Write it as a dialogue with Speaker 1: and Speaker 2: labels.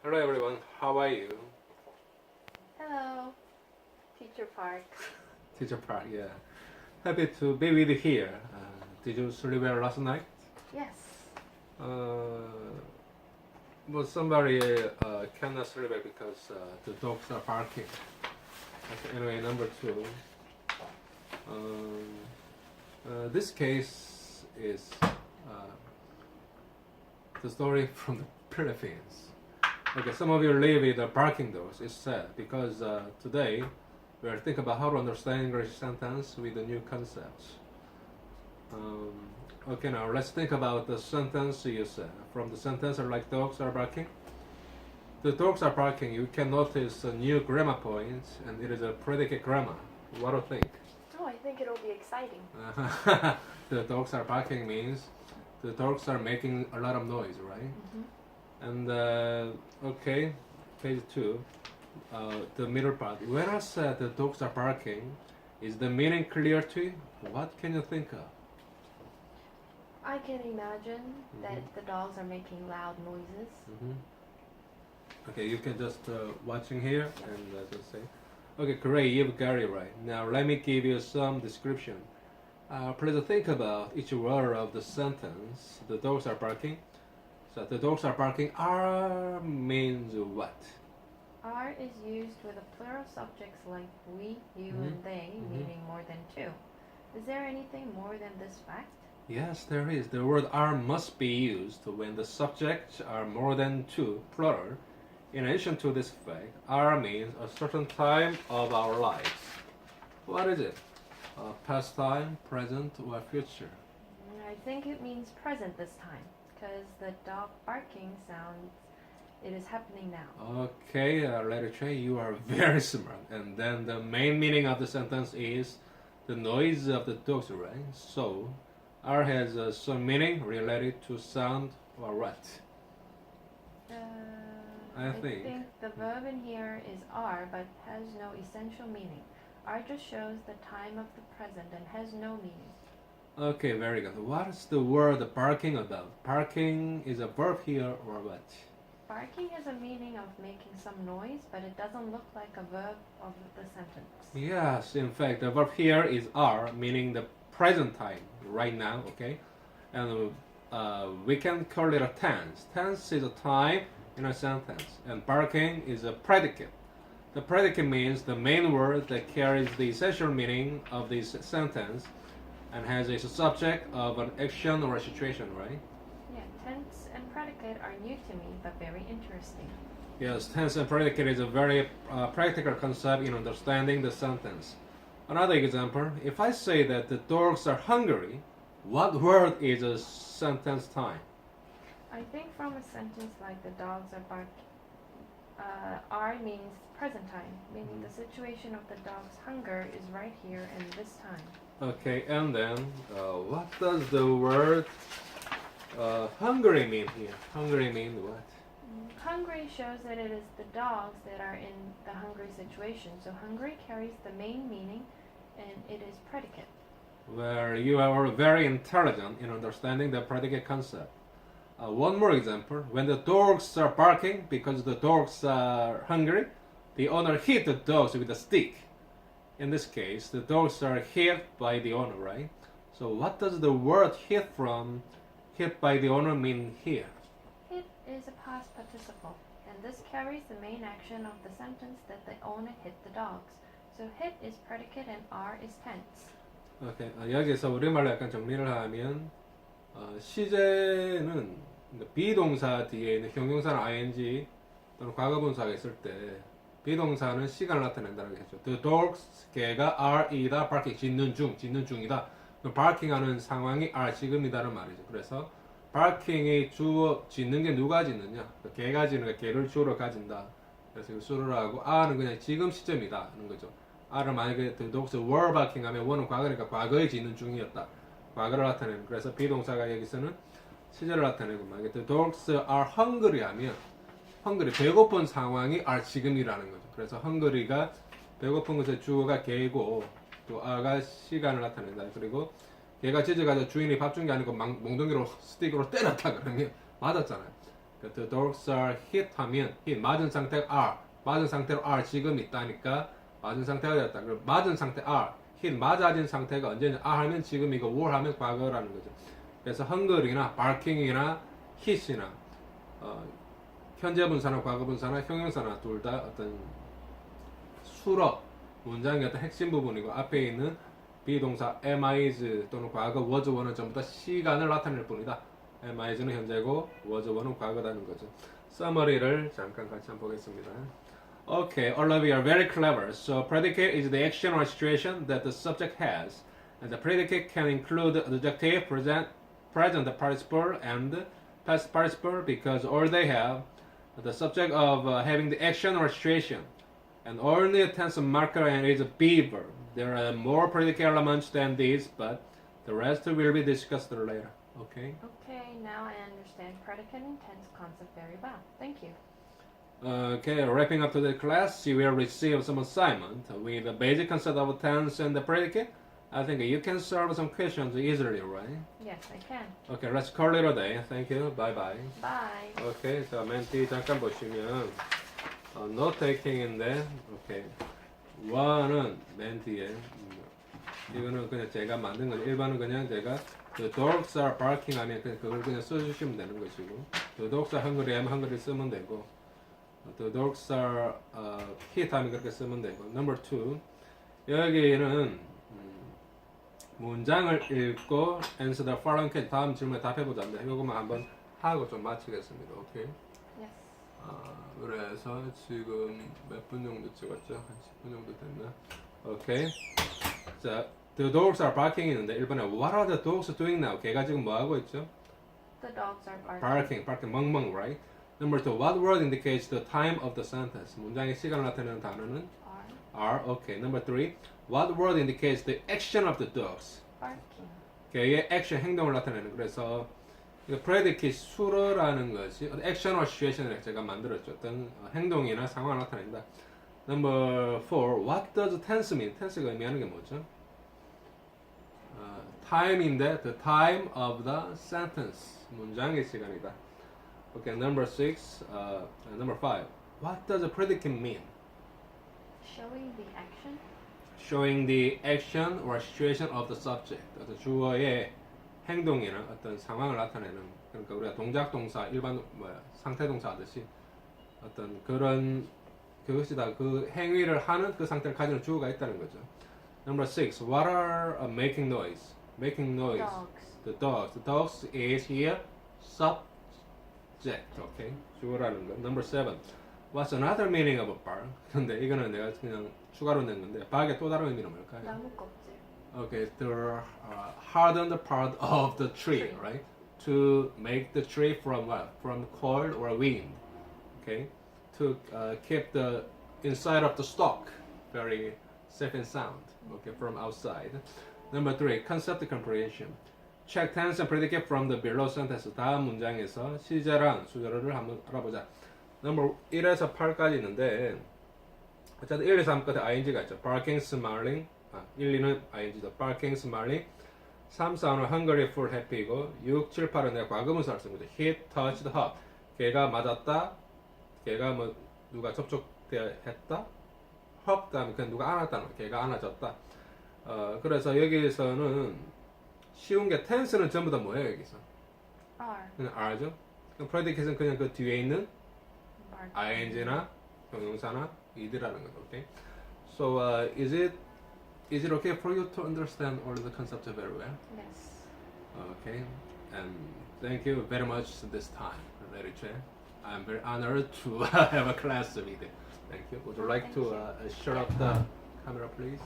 Speaker 1: Hello everyone, how are you?
Speaker 2: Hello, Teacher Park.
Speaker 1: Teacher Park, yeah. Happy to be with you here. Did you sleep well last night?
Speaker 2: Yes.
Speaker 1: But somebody cannot sleep well because the dogs are barking. Okay, anyway, number two. This case is the story from the Philippines. Okay, some of you live with the barking dogs. It's sad because today we are thinking about how to understand English sentence with the new concepts. Okay, now let's think about the sentence you said. From the sentence like dogs are barking. The dogs are barking. You can notice a new grammar point, and it is a predicate grammar. What do you think?
Speaker 2: Oh, I think it'll be exciting.
Speaker 1: The dogs are barking means the dogs are making a lot of noise, right?
Speaker 2: Mm-hmm.
Speaker 1: And okay, page 2, the middle part. When I said the dogs are barking, is the meaning clear to you? What can you think of?
Speaker 2: I can imagine that the dogs are making loud noises.
Speaker 1: Okay, you can just watching here and just say. Okay, great, you've got it right. Now let me give you some description. Please think about each word of the sentence. The dogs are barking. So the dogs are barking. Are means what?
Speaker 2: Are is used with a plural subjects like we, you, and they, meaning more than two. Is there anything more than this fact?
Speaker 1: Yes, there is. The word are must be used when the subjects are more than two, plural. In addition to this fact, are means a certain time of our lives. What is it? Past time, present, or future?
Speaker 2: I think it means present this time, because the dog barking sounds, it is happening now.
Speaker 1: Okay, letter J, you are very smart. And then the main meaning of the sentence is the noise of the dogs, right? So, are has some meaning related to sound or what? I think
Speaker 2: the verb in here is are, but has no essential meaning. Are just shows the time of the present and has no meaning.
Speaker 1: Okay, very good. What is the word barking about? Barking is a verb here or what?
Speaker 2: Barking has a meaning of making some noise, but it doesn't look like a verb of the sentence.
Speaker 1: Yes, in fact, the verb here is are, meaning the present time, right now, okay? And we can call it a tense. Tense is a time in a sentence, and barking is a predicate. The predicate means the main word that carries the essential meaning of this sentence and has a subject of an action or a situation, right?
Speaker 2: Yeah, tense and predicate are new to me, but very interesting.
Speaker 1: Yes, tense and predicate is a very practical concept in understanding the sentence. Another example, if I say that the dogs are hungry, what word is a sentence time?
Speaker 2: I think from a sentence like the dogs are barking, are means present time, meaning the situation of the dog's hunger is right here and this time.
Speaker 1: Okay, and then what does the word hungry mean here? Hungry mean what?
Speaker 2: Hungry shows that it is the dogs that are in the hungry situation. So hungry carries the main meaning and it is predicate.
Speaker 1: Well, you are very intelligent in understanding the predicate concept. One more example. When the dogs are barking because the dogs are hungry, the owner hit the dogs with a stick. In this case, the dogs are hit by the owner, right? So what does the word hit by the owner mean here?
Speaker 2: Hit is a past participle, and this carries the main action of the sentence that the owner hit the dogs. So hit is predicate and are is tense.
Speaker 1: Okay, 여기서 우리말로 약간 정리를 하면 시제는 비동사 뒤에 있는 형용사는 ing 또는 과거분사가 있을 때 비동사는 시간을 나타낸다고 했죠. The dogs, 개가 are이다, barking, 짖는 중이다. barking 하는 상황이 are, 지금이다는 말이죠. 그래서 barking이 주어, 짖는 게 누가 짖느냐? 개가 짖는 게 개를 주어로 가진다. 그래서 이거 수를 하고 are는 그냥 지금 시점이다 하는 거죠. are를 만약에 the dogs were barking 하면 were는 과거니까 과거에 짖는 중이었다. 과거를 나타내는. 그래서 비동사가 여기서는 시제를 나타내고 만약에 the dogs are hungry 하면 hungry, 배고픈 상황이 are 지금이라는 거죠. 그래서 hungry가 배고픈 것의 주어가 개고 또 are가 시간을 나타낸다. 그리고 걔가 짖어가지고 주인이 밥 준 게 아니고 몽둥이로 스틱으로 때렸다 그러면 맞았잖아요. The dogs are hit 하면 hit 맞은 상태가 are 맞은 상태로 are 지금 있다니까 맞은 상태가 되었다. 그럼 맞은 상태 are hit 맞아진 상태가 언제냐 are 하면 지금이고 were 하면 과거라는 거죠. 그래서 hunger이나 barking이나 hit이나 현재 분사나 과거 분사나 형용사나 둘 다 어떤 수로 문장의 어떤 핵심 부분이고 앞에 있는 비동사 am, is 또는 과거 was, were는 전부 다 시간을 나타낼 뿐이다. am, is는 현재고 was, were는 과거라는 거죠. summary를 잠깐 같이 한번 보겠습니다. Okay, all of you are very clever. So predicate is the action or situation that the subject has. And the predicate can include adjective, present participle, and past participle because all they have the subject of having the action or situation. And only a tense marker and is a be verb. There are more predicate elements than these, but the rest will be discussed later. Okay?
Speaker 2: Okay, now I understand predicate and tense concept very well. Thank you.
Speaker 1: Okay, wrapping up today's class, you will receive some assignment with the basic concept of tense and the predicate. I think you can solve some questions easily, right?
Speaker 2: Yes, I can.
Speaker 1: Okay, let's call it a day. Thank you. Bye bye.
Speaker 2: Bye.
Speaker 1: Okay, 자, 맨 뒤 잠깐 보시면 note taking인데, okay. one은 맨 뒤에 이거는 그냥 제가 만든 거죠. 1번은 그냥 제가 the dogs are barking 하면 그걸 그냥 써주시면 되는 것이고 the dogs are hungry 하면 hungry 쓰면 되고 the dogs are hit 하면 그렇게 쓰면 되고 number 2 여기는 문장을 읽고 answer the following question 다음 질문에 답해보자. 이거만 한번 하고 좀 마치겠습니다. 오케이?
Speaker 2: Yes.
Speaker 1: 그래서 지금 몇 분 정도 찍었죠? 한 10분 정도 됐나? 오케이. 자, the dogs are barking 있는데 1번에 what are the dogs doing now? 걔가 지금 뭐 하고 있죠?
Speaker 2: The dogs are barking.
Speaker 1: barking, 멍멍, right? Number 2, what word indicates the time of the sentence? 문장의 시간을 나타내는 단어는 are. Okay. Number 3, what word indicates the action of the dogs?
Speaker 2: Barking.
Speaker 1: 걔의 액션, 행동을 나타내는. 그래서 이거 predicate 수로라는 것이 action or situation을 제가 만들었죠. 어떤 행동이나 상황을 나타낸다. Number 4, what does tense mean? tense가 의미하는 게 뭐죠? time인데 the time of the sentence. 문장의 시간이다. Okay, number 6, number 5, what does a predicate mean?
Speaker 2: Showing the action.
Speaker 1: Showing the action or situation of the subject. 어떤 주어의 행동이나 어떤 상황을 나타내는 그러니까 우리가 동작 동사 일반 상태 동사 하듯이 어떤 그런 그것이 다 그 행위를 하는 그 상태를 가지는 주어가 있다는 거죠. Number 6, what are making noise? Making noise.
Speaker 2: Dogs.
Speaker 1: The dogs. The dogs is here subject. Okay. 주어라는 거. Number 7. What's another meaning of a bark? 근데 이거는 내가 그냥 추가로 낸 건데 bark의 또 다른 의미는 뭘까요?
Speaker 2: 나무 껍질.
Speaker 1: Okay, the hardened part of the tree, right? To make the tree from what? From cold or wind. Okay, to keep the inside of the stalk very safe and sound. Okay, from outside. Number 3, concept comprehension. Check tense and predicate from the below sentence. 다음 문장에서 시제랑 수제어를 한번 알아보자. Number 1에서 8까지 있는데 어쨌든 1, 2, 3 끝에 ing가 있죠. Barking, smiling. 1, 2는 ing죠. Barking, smiling. 3, 4는 hungry, full, happy이고 6, 7, 8은 내가 과거분사를 쓴 거죠. Hit, touched, hurt. 걔가 맞았다. 걔가 뭐 누가 접촉했다. hurt 다음에 그냥 누가 안았다는 거예요. 걔가 안아졌다. 그래서 여기에서는 쉬운 게 tense는 전부 다 뭐예요 여기서?
Speaker 2: are.
Speaker 1: 그냥 are죠. predicate는 그냥 그 뒤에 있는
Speaker 2: Barking.
Speaker 1: ing나 형용사나 id라는 거죠. Okay? So is it okay for you to understand all the concepts very well?
Speaker 2: Yes.
Speaker 1: Okay. And thank you very much this time, Lady Che. I'm very honored to have a class with you. Thank you. Would you like
Speaker 2: Thank
Speaker 1: to
Speaker 2: you.
Speaker 1: shut off the camera, please?